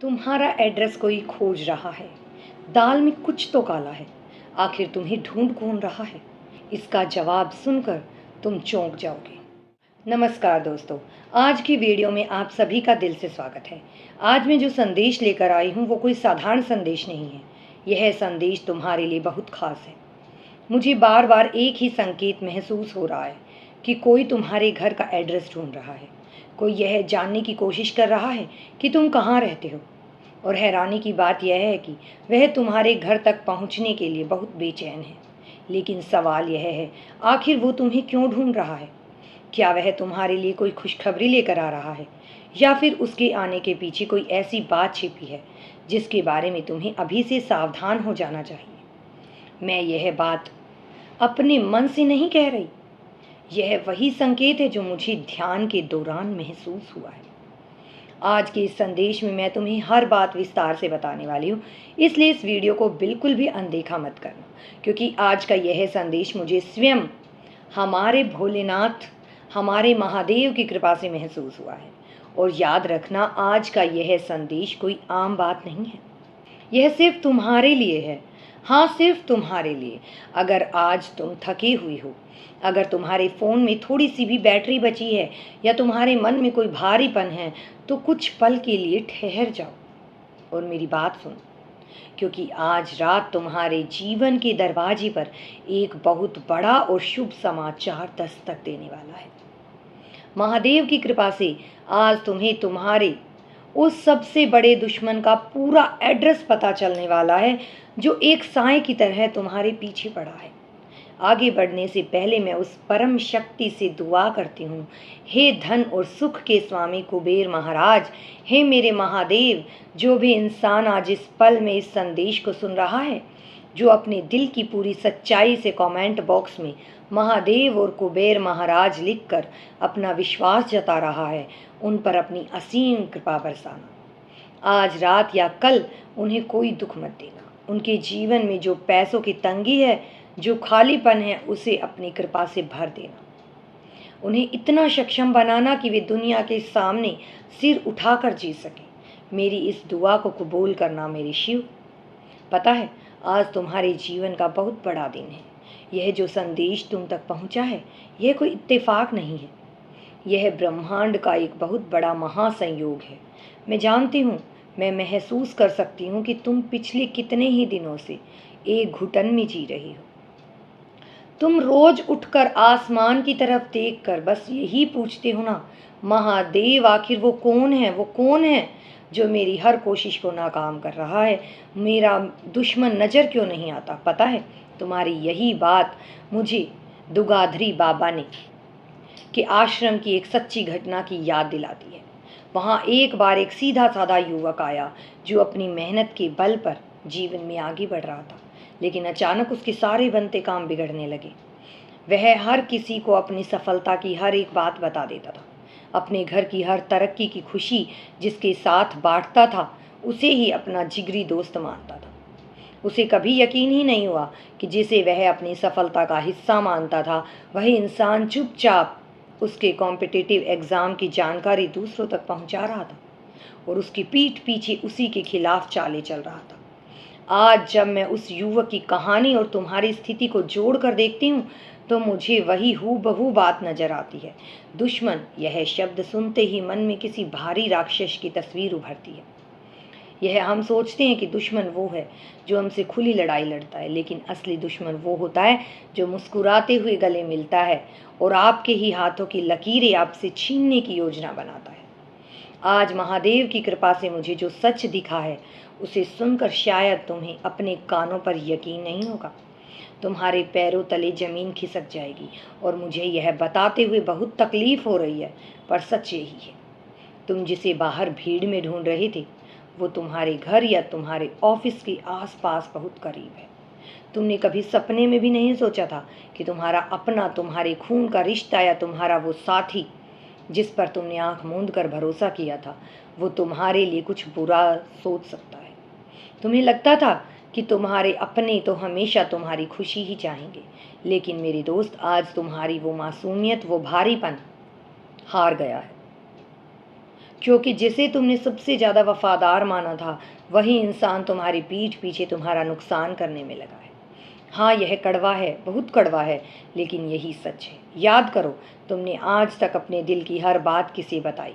तुम्हारा एड्रेस कोई खोज रहा है। दाल में कुछ तो काला है। आखिर तुम्हें ढूंढ कौन रहा है? इसका जवाब सुनकर तुम चौंक जाओगे। नमस्कार दोस्तों, आज की वीडियो में आप सभी का दिल से स्वागत है। आज मैं जो संदेश लेकर आई हूँ वो कोई साधारण संदेश नहीं है। यह संदेश तुम्हारे लिए बहुत खास है। मुझे बार बार एक ही संकेत महसूस हो रहा है कि कोई तुम्हारे घर का एड्रेस ढूंढ रहा है। कोई यह जानने की कोशिश कर रहा है कि तुम कहाँ रहते हो। और हैरानी की बात यह है कि वह तुम्हारे घर तक पहुंचने के लिए बहुत बेचैन है। लेकिन सवाल यह है, आखिर वो तुम्हें क्यों ढूंढ रहा है? क्या वह तुम्हारे लिए कोई खुशखबरी लेकर आ रहा है, या फिर उसके आने के पीछे कोई ऐसी बात छिपी है जिसके बारे में तुम्हें अभी से सावधान हो जाना चाहिए? मैं यह बात अपने मन से नहीं कह रही। यह वही संकेत है जो मुझे ध्यान के दौरान महसूस हुआ है। आज के इस संदेश में मैं तुम्हें हर बात विस्तार से बताने वाली हूँ, इसलिए इस वीडियो को बिल्कुल भी अनदेखा मत करना, क्योंकि आज का यह संदेश मुझे स्वयं हमारे भोलेनाथ, हमारे महादेव की कृपा से महसूस हुआ है। और याद रखना, आज का यह संदेश कोई आम बात नहीं है। यह सिर्फ तुम्हारे लिए है। हाँ, सिर्फ तुम्हारे लिए। अगर आज तुम थके हुए हो, अगर तुम्हारे फ़ोन में थोड़ी सी भी बैटरी बची है, या तुम्हारे मन में कोई भारीपन है, तो कुछ पल के लिए ठहर जाओ और मेरी बात सुनो, क्योंकि आज रात तुम्हारे जीवन के दरवाजे पर एक बहुत बड़ा और शुभ समाचार दस्तक देने वाला है। महादेव की कृपा से आज तुम्हें तुम्हारे उस सबसे बड़े दुश्मन का पूरा एड्रेस पता चलने वाला है, जो एक साए की तरह तुम्हारे पीछे पड़ा है। आगे बढ़ने से पहले मैं उस परम शक्ति से दुआ करती हूँ, हे धन और सुख के स्वामी कुबेर महाराज, हे मेरे महादेव, जो भी इंसान आज इस पल में इस संदेश को सुन रहा है, जो अपने दिल की पूरी सच्चाई से कमेंट बॉक्स में महादेव और कुबेर महाराज लिखकर अपना विश्वास जता रहा है, उन पर अपनी असीम कृपा बरसाना। आज रात या कल उन्हें कोई दुख मत देना। उनके जीवन में जो पैसों की तंगी है, जो खालीपन है, उसे अपनी कृपा से भर देना। उन्हें इतना सक्षम बनाना कि वे दुनिया के सामने सिर उठाकर जी सके। मेरी इस दुआ को कबूल करना मेरे शिव। पता है, आज तुम्हारे जीवन का बहुत बड़ा दिन है। यह जो संदेश तुम तक पहुंचा है, यह कोई इत्तेफाक नहीं है। यह ब्रह्मांड का एक बहुत बड़ा महासंयोग है। मैं जानती हूँ, मैं महसूस कर सकती हूँ कि तुम पिछले कितने ही दिनों से एक घुटन में जी रही हो। तुम रोज उठकर आसमान की तरफ देखकर बस यही पूछते हो ना, महादेव, आखिर वो कौन है, वो कौन है जो मेरी हर कोशिश को नाकाम कर रहा है? मेरा दुश्मन नज़र क्यों नहीं आता? पता है, तुम्हारी यही बात मुझे दुगाधरी बाबा ने के आश्रम की एक सच्ची घटना की याद दिलाती है। वहाँ एक बार एक सीधा साधा युवक आया, जो अपनी मेहनत के बल पर जीवन में आगे बढ़ रहा था, लेकिन अचानक उसके सारे बनते काम बिगड़ने लगे। वह हर किसी को अपनी सफलता की हर एक बात बता देता था। अपने घर की हर तरक्की की खुशी जिसके साथ बांटता था, उसे ही अपना जिगरी दोस्त मानता था। उसे कभी यकीन ही नहीं हुआ कि जिसे वह अपनी सफलता का हिस्सा मानता था, वही इंसान चुपचाप उसके कॉम्पिटिटिव एग्ज़ाम की जानकारी दूसरों तक पहुंचा रहा था, और उसकी पीठ पीछे उसी के खिलाफ चाले चल रहा था। आज जब मैं उस युवक की कहानी और तुम्हारी स्थिति को जोड़ कर देखती हूँ, तो मुझे वही हूबहू बात नजर आती है। दुश्मन, यह शब्द सुनते ही मन में किसी भारी राक्षस की तस्वीर उभरती है। यह हम सोचते हैं कि दुश्मन वो है जो हमसे खुली लड़ाई लड़ता है, लेकिन असली दुश्मन वो होता है जो मुस्कुराते हुए गले मिलता है और आपके ही हाथों की लकीरें आपसे छीनने की योजना बनाता है। आज महादेव की कृपा से मुझे जो सच दिखा है, उसे सुनकर शायद तुम्हें अपने कानों पर यकीन नहीं होगा। तुम्हारे पैरों तले जमीन खिसक जाएगी, और मुझे यह बताते हुए बहुत तकलीफ हो रही है, पर सच यही है। तुम जिसे बाहर भीड़ में ढूंढ रहे थे, वो तुम्हारे घर या तुम्हारे ऑफिस के आसपास बहुत करीब है। तुमने कभी सपने में भी नहीं सोचा था कि तुम्हारा अपना, तुम्हारे खून का रिश्ता या तुम्हारा वो साथी जिस पर तुमने आंख मूंद कर भरोसा किया था, वो तुम्हारे लिए कुछ बुरा सोच सकता है। तुम्हें लगता था कि तुम्हारे अपने तो हमेशा तुम्हारी खुशी ही चाहेंगे, लेकिन मेरे दोस्त, आज तुम्हारी वो मासूमियत, वो भारीपन हार गया है। क्योंकि जिसे तुमने सबसे ज़्यादा वफादार माना था वही इंसान तुम्हारी पीठ पीछे तुम्हारा नुकसान करने में लगा है। हाँ, यह कड़वा है, बहुत कड़वा है, लेकिन यही सच है। याद करो, तुमने आज तक अपने दिल की हर बात किसे बताई।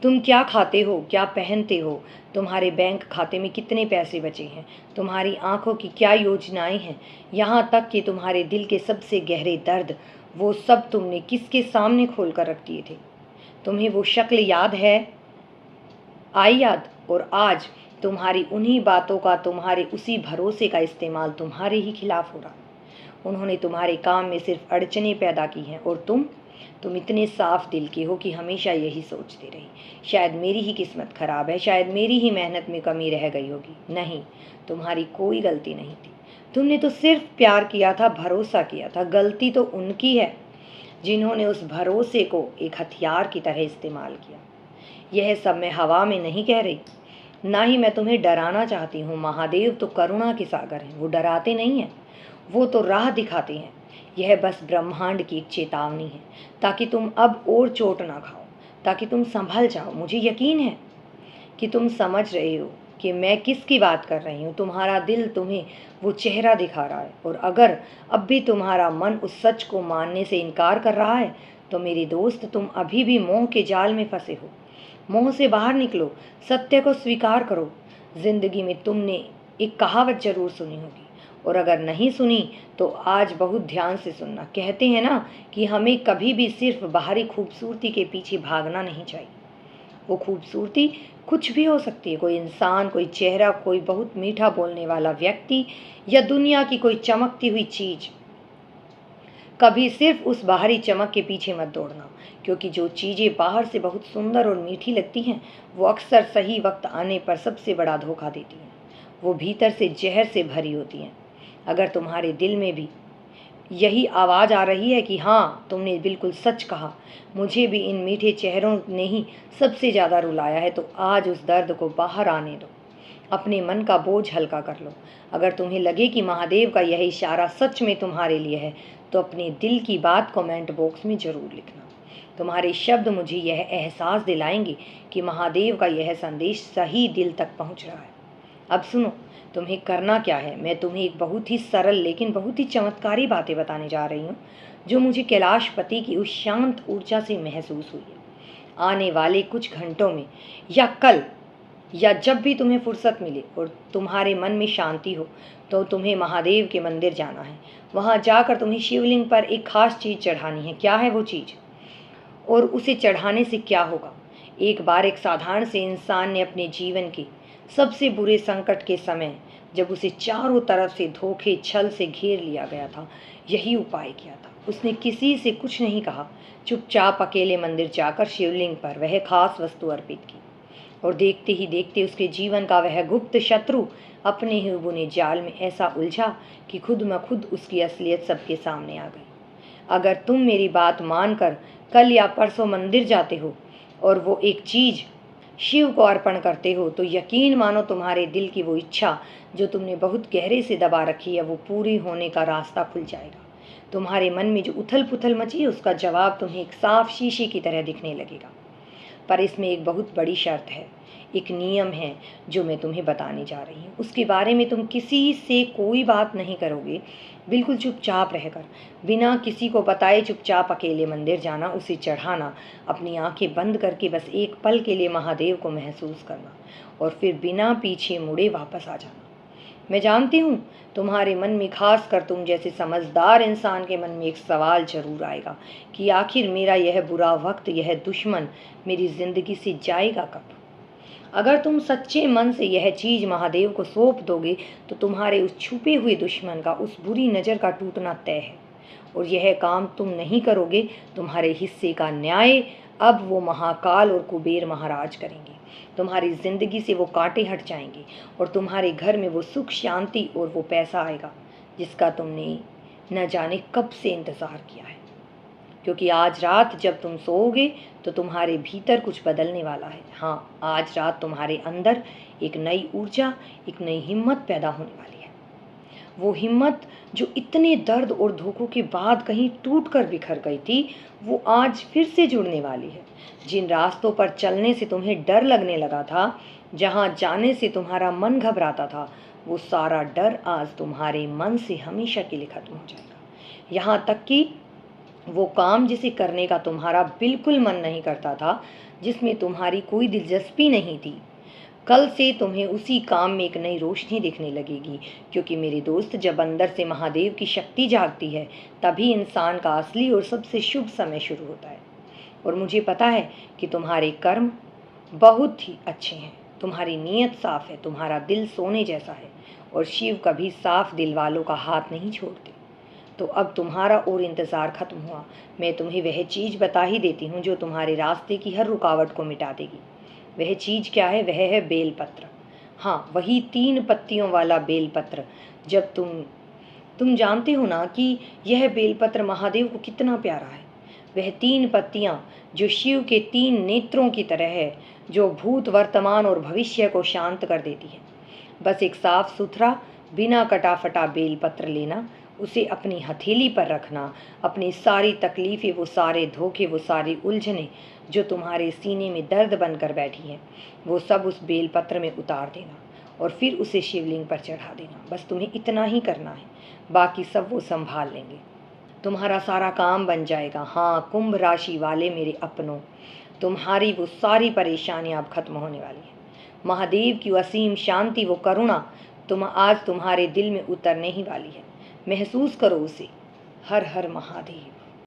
तुम क्या खाते हो, क्या पहनते हो, तुम्हारे बैंक खाते में कितने पैसे बचे हैं, तुम्हारी आंखों की क्या योजनाएं हैं, यहाँ तक कि तुम्हारे दिल के सबसे गहरे दर्द, वो सब तुमने किसके सामने खोल कर रख दिए थे। तुम्हें वो शक्ल याद है, आई याद? और आज तुम्हारी उन्हीं बातों का, तुम्हारे उसी भरोसे का इस्तेमाल तुम्हारे ही खिलाफ हो रहा है। उन्होंने तुम्हारे काम में सिर्फ अड़चनें पैदा की हैं और तुम इतने साफ दिल के हो कि हमेशा यही सोचते रही, शायद मेरी ही किस्मत खराब है, शायद मेरी ही मेहनत में कमी रह गई होगी। नहीं, तुम्हारी कोई गलती नहीं थी। तुमने तो सिर्फ प्यार किया था, भरोसा किया था। गलती तो उनकी है जिन्होंने उस भरोसे को एक हथियार की तरह इस्तेमाल किया। यह सब मैं हवा में नहीं कह रही, ना ही मैं तुम्हें डराना चाहती हूँ। महादेव तो करुणा के सागर हैं, वो डराते नहीं हैं, वो तो राह दिखाते हैं। यह बस ब्रह्मांड की एक चेतावनी है, ताकि तुम अब और चोट ना खाओ, ताकि तुम संभल जाओ। मुझे यकीन है कि तुम समझ रहे हो कि मैं किसकी बात कर रही हूँ। तुम्हारा दिल तुम्हें वो चेहरा दिखा रहा है, और अगर अब भी तुम्हारा मन उस सच को मानने से इनकार कर रहा है तो मेरी दोस्त, तुम अभी भी मोह के जाल में फंसे हो। मोह से बाहर निकलो, सत्य को स्वीकार करो। जिंदगी में तुमने एक कहावत जरूर सुनी होगी, और अगर नहीं सुनी तो आज बहुत ध्यान से सुनना। कहते हैं ना कि हमें कभी भी सिर्फ बाहरी खूबसूरती के पीछे भागना नहीं चाहिए। वो खूबसूरती कुछ भी हो सकती है, कोई इंसान, कोई चेहरा, कोई बहुत मीठा बोलने वाला व्यक्ति, या दुनिया की कोई चमकती हुई चीज। कभी सिर्फ उस बाहरी चमक के पीछे मत दौड़ना, क्योंकि जो चीज़ें बाहर से बहुत सुंदर और मीठी लगती हैं वो अक्सर सही वक्त आने पर सबसे बड़ा धोखा देती हैं। वो भीतर से जहर से भरी होती हैं। अगर तुम्हारे दिल में भी यही आवाज़ आ रही है कि हाँ, तुमने बिल्कुल सच कहा, मुझे भी इन मीठे चेहरों ने ही सबसे ज़्यादा रुलाया है, तो आज उस दर्द को बाहर आने दो। अपने मन का बोझ हल्का कर लो। अगर तुम्हें लगे कि महादेव का यह इशारा सच में तुम्हारे लिए है तो अपने दिल की बात कमेंट बॉक्स में ज़रूर लिखना। तुम्हारे शब्द मुझे यह एहसास दिलाएंगे कि महादेव का यह संदेश सही दिल तक पहुंच रहा है। अब सुनो, तुम्हें करना क्या है। मैं तुम्हें एक बहुत ही सरल लेकिन बहुत ही चमत्कारी बातें बताने जा रही हूँ, जो मुझे कैलाशपति की उस शांत ऊर्जा से महसूस हुई है। आने वाले कुछ घंटों में, या कल, या जब भी तुम्हें फुर्सत मिले और तुम्हारे मन में शांति हो, तो तुम्हें महादेव के मंदिर जाना है। वहाँ जाकर तुम्हें शिवलिंग पर एक खास चीज़ चढ़ानी है। क्या है वो चीज़, और उसे चढ़ाने से क्या होगा? एक बार एक साधारण से इंसान ने अपने जीवन के सबसे बुरे संकट के समय, जब उसे चारों तरफ से धोखे छल से घेर लिया गया था, यही उपाय किया था। उसने किसी से कुछ नहीं कहा, चुपचाप अकेले मंदिर जाकर शिवलिंग पर वह खास वस्तु अर्पित की, और देखते ही देखते उसके जीवन का वह गुप्त शत्रु अपने ही बुने जाल में ऐसा उलझा कि खुद म खुद उसकी असलियत सबके सामने आ गई। अगर तुम मेरी बात मानकर कल या परसों मंदिर जाते हो और वो एक चीज़ शिव को अर्पण करते हो, तो यकीन मानो तुम्हारे दिल की वो इच्छा जो तुमने बहुत गहरे से दबा रखी है, वो पूरी होने का रास्ता खुल जाएगा। तुम्हारे मन में जो उथल पुथल मची है, उसका जवाब तुम्हें एक साफ शीशे की तरह दिखने लगेगा। पर इसमें एक बहुत बड़ी शर्त है, एक नियम है जो मैं तुम्हें बताने जा रही हूँ। उसके बारे में तुम किसी से कोई बात नहीं करोगे, बिल्कुल चुपचाप रहकर, बिना किसी को बताए चुपचाप अकेले मंदिर जाना, उसे चढ़ाना, अपनी आंखें बंद करके बस एक पल के लिए महादेव को महसूस करना, और फिर बिना पीछे मुड़े वापस आ जाना। मैं जानती हूँ तुम्हारे मन में, खास कर तुम जैसे समझदार इंसान के मन में एक सवाल जरूर आएगा कि आखिर मेरा यह बुरा वक्त, यह दुश्मन मेरी जिंदगी से जाएगा कब? अगर तुम सच्चे मन से यह चीज महादेव को सौंप दोगे तो तुम्हारे उस छुपे हुए दुश्मन का, उस बुरी नज़र का टूटना तय है। और यह काम तुम नहीं करोगे, तुम्हारे हिस्से का न्याय अब वो महाकाल और कुबेर महाराज करेंगे। तुम्हारी जिंदगी से वो कांटे हट जाएंगे, और तुम्हारे घर में वो सुख, शांति और वो पैसा आएगा जिसका तुमने न जाने कब से इंतज़ार किया है। क्योंकि आज रात जब तुम सोओगे तो तुम्हारे भीतर कुछ बदलने वाला है। हाँ, आज रात तुम्हारे अंदर एक नई ऊर्जा, एक नई हिम्मत पैदा होने वाली है। वो हिम्मत जो इतने दर्द और धोखों के बाद कहीं टूट कर बिखर गई थी, वो आज फिर से जुड़ने वाली है। जिन रास्तों पर चलने से तुम्हें डर लगने लगा था, जहाँ जाने से तुम्हारा मन घबराता था, वो सारा डर आज तुम्हारे मन से हमेशा के लिए खत्म हो जाएगा। यहाँ तक कि वो काम जिसे करने का तुम्हारा बिल्कुल मन नहीं करता था, जिसमें तुम्हारी कोई दिलचस्पी नहीं थी, कल से तुम्हें उसी काम में एक नई रोशनी दिखने लगेगी। क्योंकि मेरे दोस्त, जब अंदर से महादेव की शक्ति जागती है, तभी इंसान का असली और सबसे शुभ समय शुरू होता है। और मुझे पता है कि तुम्हारे कर्म बहुत ही अच्छे हैं, तुम्हारी नीयत साफ है, तुम्हारा दिल सोने जैसा है, और शिव कभी साफ दिल वालों का हाथ नहीं छोड़ते। तो अब तुम्हारा और इंतज़ार खत्म हुआ। मैं तुम्हें वह चीज़ बता ही देती हूँ जो तुम्हारे रास्ते की हर रुकावट को मिटा देगी। वह चीज़ क्या है? वह है बेलपत्र। हाँ, वही 3 पत्तियों वाला बेलपत्र। जब तुम जानते हो ना कि यह बेलपत्र महादेव को कितना प्यारा है। वह 3 पत्तियाँ जो शिव के 3 नेत्रों की तरह है, जो भूत, वर्तमान और भविष्य को शांत कर देती है। बस एक साफ सुथरा, बिना कटा फटा बेलपत्र लेना, उसे अपनी हथेली पर रखना, अपनी सारी तकलीफ़ें, वो सारे धोखे, वो सारी उलझनें जो तुम्हारे सीने में दर्द बनकर बैठी हैं, वो सब उस बेलपत्र में उतार देना और फिर उसे शिवलिंग पर चढ़ा देना। बस तुम्हें इतना ही करना है, बाकी सब वो संभाल लेंगे। तुम्हारा सारा काम बन जाएगा। हाँ, कुंभ राशि वाले मेरे अपनों, तुम्हारी वो सारी परेशानियां अब खत्म होने वाली है। महादेव की असीम शांति, वो करुणा आज तुम्हारे दिल में उतरने ही वाली है। महसूस करो उसे। हर हर महादेव।